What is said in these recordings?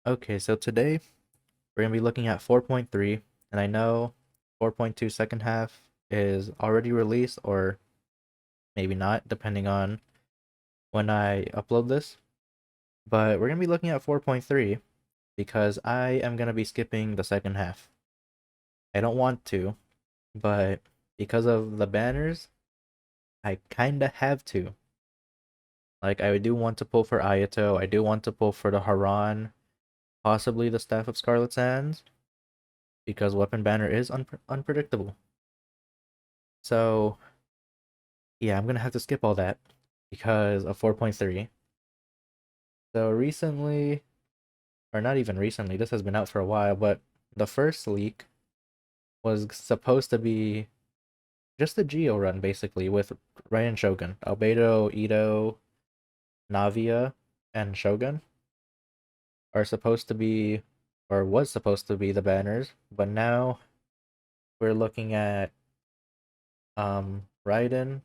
Okay, so today we're going to be looking at 4.3, and I know 4.2 second half is already released or maybe not, depending on when I upload this. But we're going to be looking at 4.3 because I am going to be skipping the second half. I don't want to, but because of the banners, I kinda have to. Like, I do want to pull for Ayato, I do want to pull for the Haran, possibly the Staff of Scarlet Sands, because Weapon Banner is unpredictable. So, yeah, I'm gonna have to skip all that because of 4.3. So recently, or not even recently, this has been out for a while, but the first leak was supposed to be just a Geo run basically with Ryan Shogun, Albedo, Ito, Navia, and Shogun are supposed to be or was supposed to be the banners, but now we're looking at Raiden,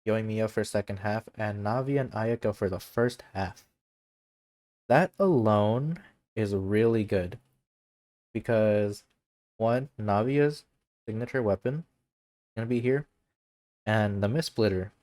Yoimiya for second half, and Navia and Ayaka for the first half. That alone is really good because one, Navia's signature weapon gonna be here, and the Mist Splitter.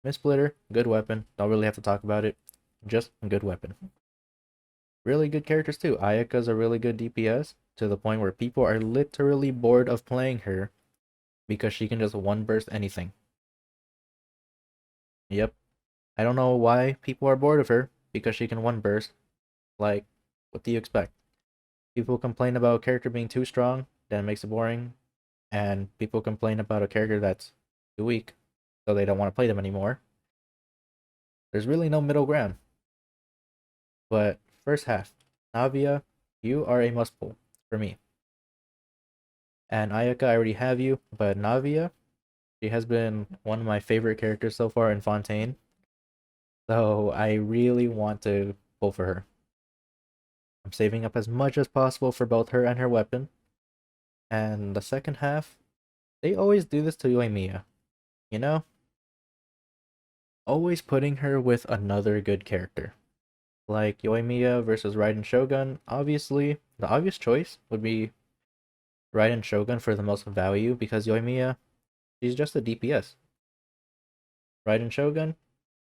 Mist Splitter, good weapon. Don't really have to talk about it. Just a good weapon. Really good characters too. Ayaka's a really good DPS to the point where people are literally bored of playing her because she can just one burst anything. Yep. I don't know why people are bored of her because she can one burst. Like, what do you expect? People complain about a character being too strong, then it makes it boring. And people complain about a character that's too weak, so they don't want to play them anymore. There's really no middle ground. But first half, Navia, you are a must pull for me. And Ayaka, I already have you, but Navia, she has been one of my favorite characters so far in Fontaine. So I really want to pull for her. I'm saving up as much as possible for both her and her weapon. And the second half, they always do this to Yoimiya. You know? Always putting her with another good character. Like Yoimiya versus Raiden Shogun, obviously, the obvious choice would be Raiden Shogun for the most value because Yoimiya, she's just a DPS. Raiden Shogun,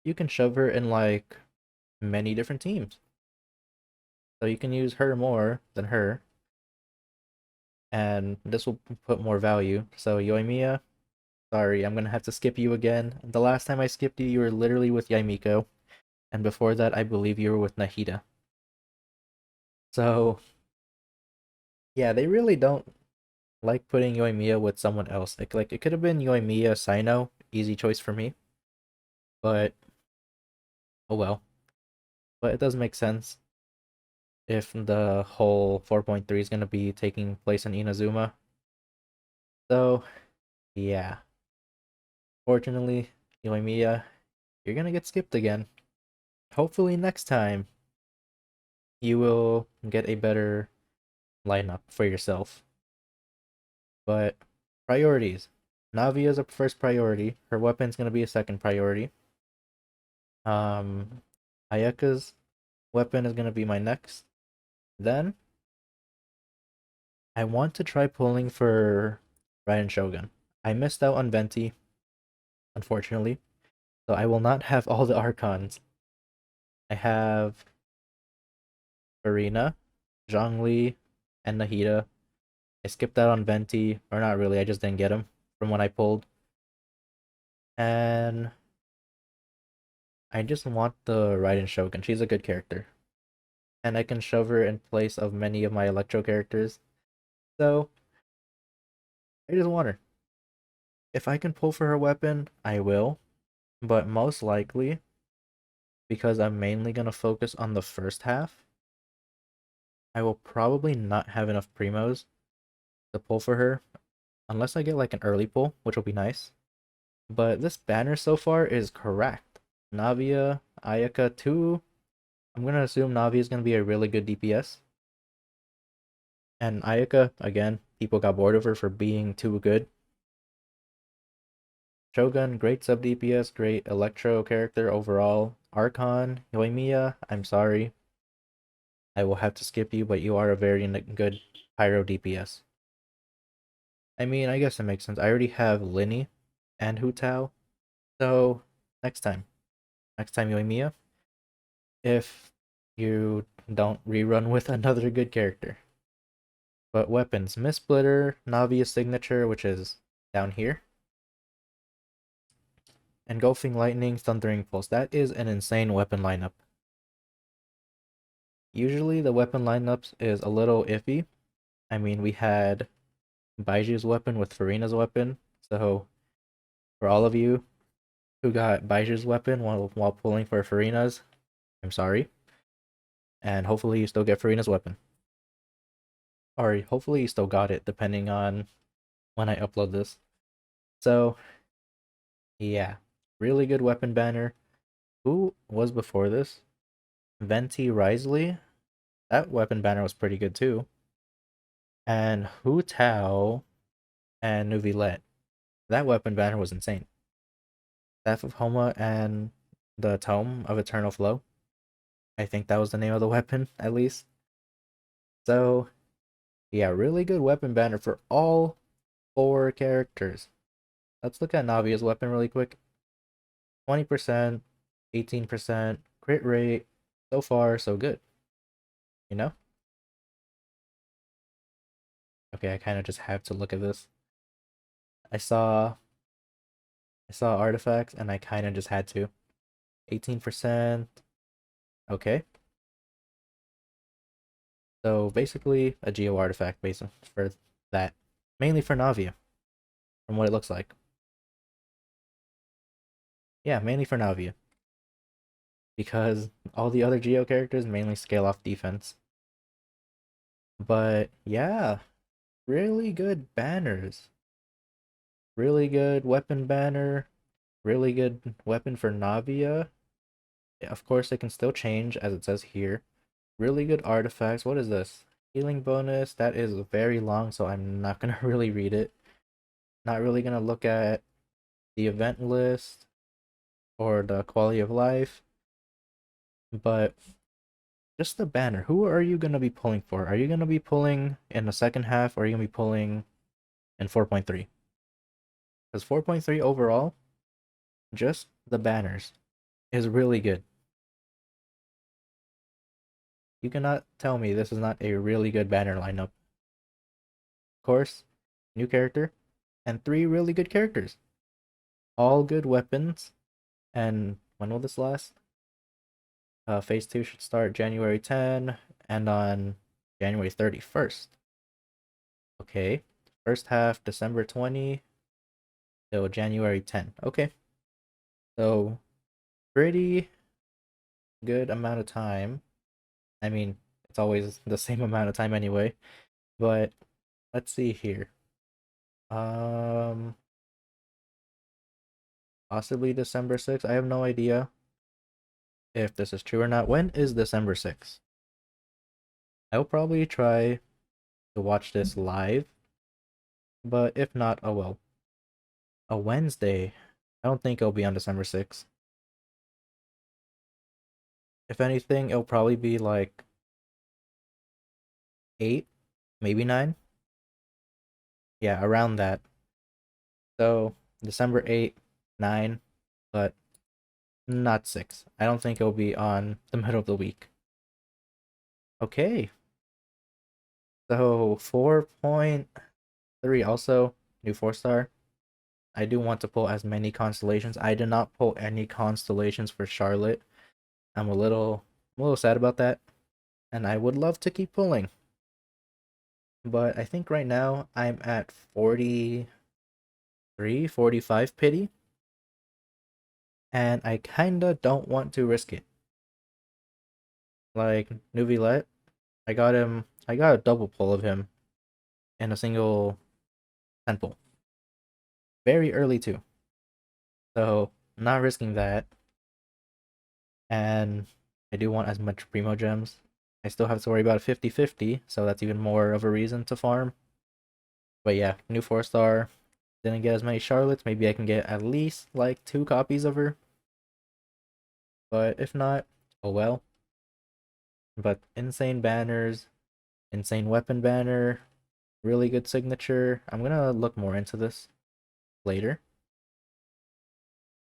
you can shove her in like many different teams. So you can use her more than her, and this will put more value. So Yoimiya, sorry, I'm gonna have to skip you again. The last time I skipped you, you were literally with Yaimiko, and before that, I believe you were with Nahida. So yeah, they really don't like putting Yoimiya with someone else. Like it could have been Yoimiya Sino, easy choice for me, but oh well. But it does make sense if the whole 4.3 is gonna be taking place in Inazuma. So yeah, fortunately, Yoimiya, you're gonna get skipped again. Hopefully next time you will get a better lineup for yourself. But priorities. Navi is a first priority. Her weapon's gonna be a second priority. Um, Ayaka's weapon is gonna be my next. Then I want to try pulling for Raiden Shogun. I missed out on Venti, unfortunately, so I will not have all the Archons. I have Arena, Zhongli, and Nahida. I skipped out on Venti, or not really, I just didn't get him from when I pulled. And I just want the Raiden Shogun. She's a good character. And I can shove her in place of many of my Electro characters. So, I just want her. If I can pull for her weapon, I will. But most likely, because I'm mainly going to focus on the first half, I will probably not have enough primos to pull for her. Unless I get like an early pull, which will be nice. But this banner so far is correct. Navia, Ayaka 2. I'm going to assume Navi is going to be a really good DPS. And Ayaka, again, people got bored of her for being too good. Shogun, great sub DPS, great Electro character overall. Archon, Yoimiya, I'm sorry. I will have to skip you, but you are a very good pyro DPS. I mean, I guess it makes sense. I already have Linny and Hu Tao, so next time. Next time, Yoimiya, if you don't rerun with another good character. But weapons, Mist Splitter, Navia signature, which is down here. Engulfing Lightning, Thundering Pulse. That is an insane weapon lineup. Usually the weapon lineups is a little iffy. I mean, we had Baiju's weapon with Farina's weapon. So for all of you who got Baiju's weapon while pulling for Farina's, I'm sorry. And hopefully you still get Farina's weapon. Or hopefully you still got it, depending on when I upload this. So yeah, really good weapon banner. Who was before this? Venti Risley. That weapon banner was pretty good too. And Hu Tao and Nuvilet. That weapon banner was insane. Staff of Homa and the Tome of Eternal Flow. I think that was the name of the weapon, at least. So, yeah, really good weapon banner for all 4 characters. Let's look at Navia's weapon really quick. 20%, 18%, crit rate. So far, so good. You know? Okay, I kind of just have to look at this. I saw artifacts and I kind of just had to. 18%. Okay. So basically a geo artifact based for that. Mainly for Navia, from what it looks like. Yeah, mainly for Navia. Because all the other geo characters mainly scale off defense. But yeah, really good banners. Really good weapon banner. Really good weapon for Navia. Yeah, of course, it can still change as it says here. Really good artifacts. What is this? Healing bonus. That is very long, so I'm not gonna really read it. Not really gonna look at the event list or the quality of life. But just the banner. Who are you gonna be pulling for? Are you gonna be pulling in the second half, or are you gonna be pulling in 4.3? Because 4.3 overall, just the banners, is really good. You cannot tell me this is not a really good banner lineup. Of course, new character, and 3 really good characters. All good weapons. And when will this last? Phase 2 should start January 10 and on January 31st. Okay. First half, December 20 till January 10. Okay. So, pretty good amount of time. I mean, it's always the same amount of time anyway. But let's see here. Um, Possibly December 6th. I have no idea if this is true or not. When is December 6th? I'll probably try to watch this live, but if not, oh well. A Wednesday. I don't think it'll be on December 6th. If anything, it'll probably be like 8, maybe 9. Yeah, around that. So, December 8, 9, but not 6. I don't think it'll be on the middle of the week. Okay. So, 4.3 also, new 4-star. I do want to pull as many constellations. I did not pull any constellations for Charlotte. I'm a little sad about that. And I would love to keep pulling. But I think right now I'm at 43, 45 pity. And I kinda don't want to risk it. Like Nuvilet, I got a double pull of him in a single 10 pull. Very early too. So not risking that. And I do want as much Primo gems. I still have to worry about a 50-50, so that's even more of a reason to farm. But yeah, new 4-star. Didn't get as many Charlottes. Maybe I can get at least like 2 copies of her. But if not, oh well. But insane banners, insane weapon banner, really good signature. I'm gonna look more into this later.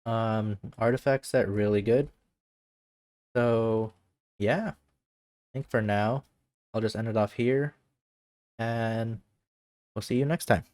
Artifact set really good. So yeah, I think for now I'll just end it off here, and we'll see you next time.